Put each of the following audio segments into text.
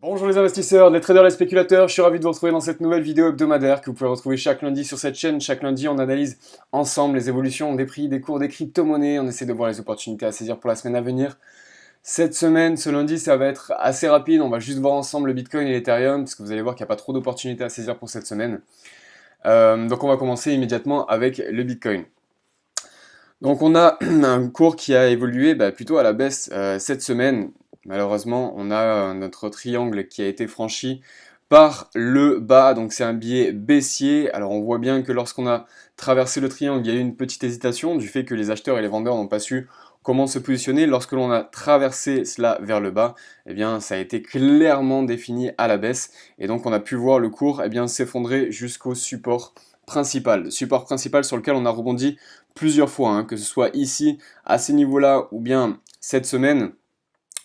Bonjour les investisseurs, les traders, les spéculateurs, je suis ravi de vous retrouver dans cette nouvelle vidéo hebdomadaire que vous pouvez retrouver chaque lundi sur cette chaîne. Chaque lundi, on analyse ensemble les évolutions des prix, des cours, des crypto-monnaies. On essaie de voir les opportunités à saisir pour la semaine à venir. Cette semaine, ce lundi, ça va être assez rapide. On va juste voir ensemble le Bitcoin et l'Ethereum parce que vous allez voir qu'il n'y a pas trop d'opportunités à saisir pour cette semaine. Donc on va commencer immédiatement avec le Bitcoin. Donc on a un cours qui a évolué plutôt à la baisse cette semaine. Malheureusement, on a notre triangle qui a été franchi par le bas, donc c'est un biais baissier. Alors on voit bien que lorsqu'on a traversé le triangle, il y a eu une petite hésitation du fait que les acheteurs et les vendeurs n'ont pas su comment se positionner. Lorsque l'on a traversé cela vers le bas, eh bien ça a été clairement défini à la baisse et donc on a pu voir le cours s'effondrer jusqu'au support principal. Le support principal sur lequel on a rebondi plusieurs fois, que ce soit ici, à ces niveaux-là, ou bien cette semaine.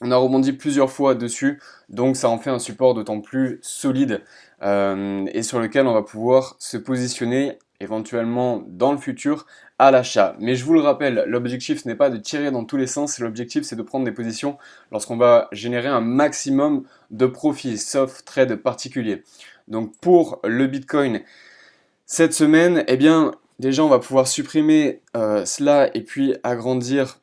On a rebondi plusieurs fois dessus, donc ça en fait un support d'autant plus solide et sur lequel on va pouvoir se positionner éventuellement dans le futur à l'achat. Mais je vous le rappelle, l'objectif ce n'est pas de tirer dans tous les sens, l'objectif c'est de prendre des positions lorsqu'on va générer un maximum de profit, sauf trade particulier. Donc pour le Bitcoin, cette semaine, eh bien déjà on va pouvoir supprimer cela et puis agrandir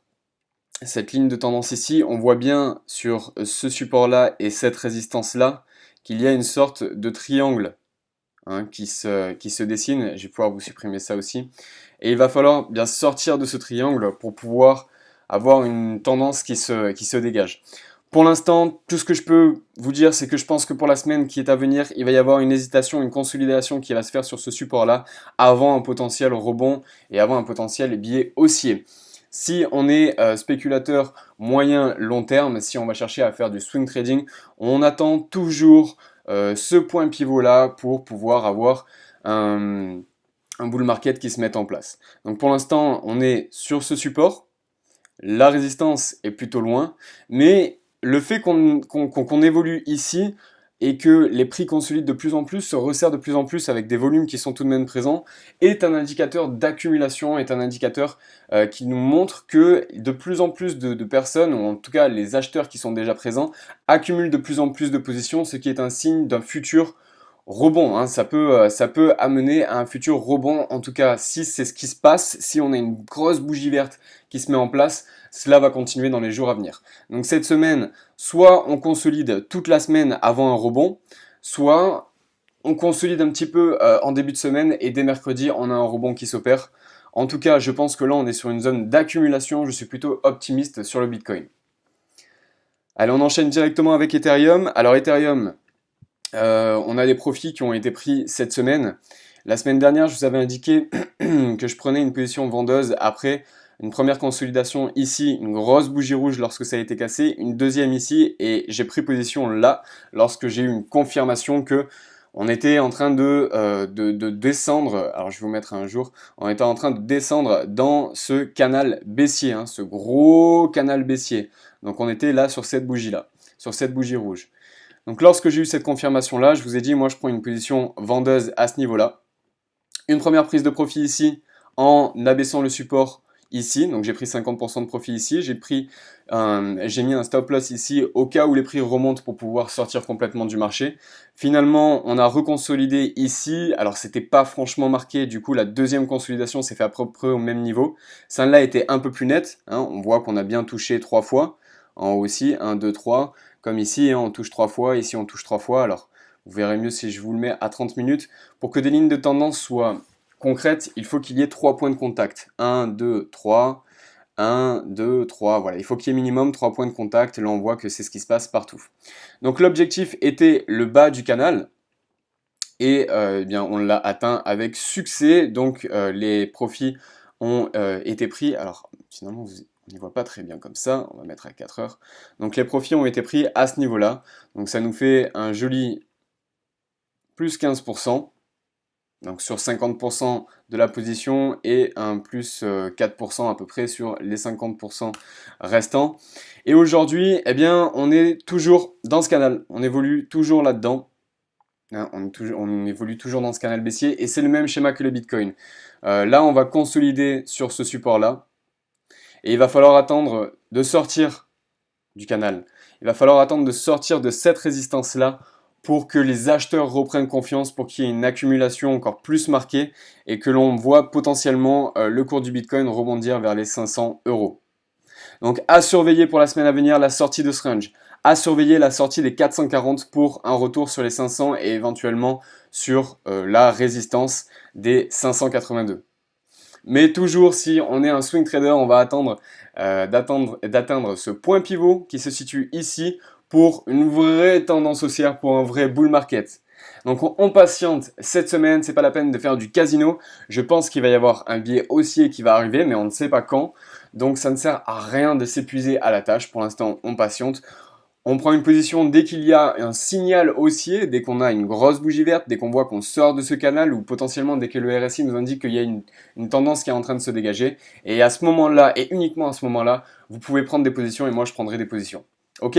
cette ligne de tendance ici. On voit bien sur ce support-là et cette résistance-là qu'il y a une sorte de triangle qui se dessine. Je vais pouvoir vous supprimer ça aussi. Et il va falloir bien sortir de ce triangle pour pouvoir avoir une tendance qui se dégage. Pour l'instant, tout ce que je peux vous dire, c'est que je pense que pour la semaine qui est à venir, il va y avoir une hésitation, une consolidation qui va se faire sur ce support-là avant un potentiel rebond et avant un potentiel biais haussier. Si on est spéculateur moyen long terme, si on va chercher à faire du swing trading, on attend toujours ce point pivot là pour pouvoir avoir un bull market qui se mette en place. Donc pour l'instant, on est sur ce support. La résistance est plutôt loin, mais le fait qu'on évolue ici et que les prix consolident de plus en plus, se resserrent de plus en plus avec des volumes qui sont tout de même présents, est un indicateur d'accumulation, est un indicateur qui nous montre que de plus en plus de personnes, ou en tout cas les acheteurs qui sont déjà présents, accumulent de plus en plus de positions, ce qui est un signe d'un futur rebond. Ça peut amener à un futur rebond, en tout cas si c'est ce qui se passe, si on a une grosse bougie verte qui se met en place, cela va continuer dans les jours à venir. Donc cette semaine, soit on consolide toute la semaine avant un rebond, soit on consolide un petit peu en début de semaine et dès mercredi, on a un rebond qui s'opère. En tout cas, je pense que là, on est sur une zone d'accumulation. Je suis plutôt optimiste sur le Bitcoin. Allez, on enchaîne directement avec Ethereum. Alors Ethereum, on a des profits qui ont été pris cette semaine. La semaine dernière, je vous avais indiqué que je prenais une position vendeuse après une première consolidation ici, une grosse bougie rouge lorsque ça a été cassé, une deuxième ici, et j'ai pris position là lorsque j'ai eu une confirmation que on était en train de descendre, alors je vais vous mettre un jour, on était en train de descendre dans ce canal baissier, ce gros canal baissier. Donc on était là sur cette bougie-là, sur cette bougie rouge. Donc lorsque j'ai eu cette confirmation-là, je vous ai dit, moi je prends une position vendeuse à ce niveau-là. Une première prise de profit ici, en abaissant le support ici, donc j'ai pris 50% de profit ici, j'ai mis un stop loss ici au cas où les prix remontent pour pouvoir sortir complètement du marché. Finalement, on a reconsolidé ici, alors c'était pas franchement marqué, du coup la deuxième consolidation s'est fait à peu près au même niveau. Celle-là était un peu plus nette, on voit qu'on a bien touché 3 fois, en haut aussi, 1, 2, 3, comme ici, on touche 3 fois, ici on touche 3 fois, alors vous verrez mieux si je vous le mets à 30 minutes. Pour que des lignes de tendance soient concrètes, il faut qu'il y ait 3 points de contact. 1, 2, 3, 1, 2, 3, voilà. Il faut qu'il y ait minimum 3 points de contact. Là, on voit que c'est ce qui se passe partout. Donc l'objectif était le bas du canal. Et eh bien, on l'a atteint avec succès. Donc les profits ont été pris. Alors, finalement, on n'y voit pas très bien comme ça. On va mettre à 4 heures. Donc les profits ont été pris à ce niveau-là. Donc ça nous fait un joli plus 15%. Donc sur 50% de la position et un plus 4% à peu près sur les 50% restants. Et aujourd'hui, eh bien, on est toujours dans ce canal. On évolue toujours là-dedans. On évolue toujours dans ce canal baissier et c'est le même schéma que le Bitcoin. Là, on va consolider sur ce support-là et il va falloir attendre de sortir du canal. Il va falloir attendre de sortir de cette résistance-là pour que les acheteurs reprennent confiance, pour qu'il y ait une accumulation encore plus marquée et que l'on voit potentiellement le cours du Bitcoin rebondir vers les 500 euros. Donc à surveiller pour la semaine à venir la sortie de ce range, à surveiller la sortie des 440 pour un retour sur les 500 et éventuellement sur la résistance des 582. Mais toujours, si on est un swing trader, on va attendre d'atteindre ce point pivot qui se situe ici pour une vraie tendance haussière, pour un vrai bull market. Donc on patiente cette semaine, c'est pas la peine de faire du casino. Je pense qu'il va y avoir un biais haussier qui va arriver, mais on ne sait pas quand. Donc ça ne sert à rien de s'épuiser à la tâche. Pour l'instant, on patiente. On prend une position dès qu'il y a un signal haussier, dès qu'on a une grosse bougie verte, dès qu'on voit qu'on sort de ce canal ou potentiellement dès que le RSI nous indique qu'il y a une tendance qui est en train de se dégager. Et à ce moment-là, et uniquement à ce moment-là, vous pouvez prendre des positions et moi je prendrai des positions. Ok?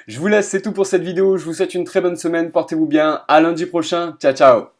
Je vous laisse, c'est tout pour cette vidéo. Je vous souhaite une très bonne semaine. Portez-vous bien. À lundi prochain. Ciao, ciao.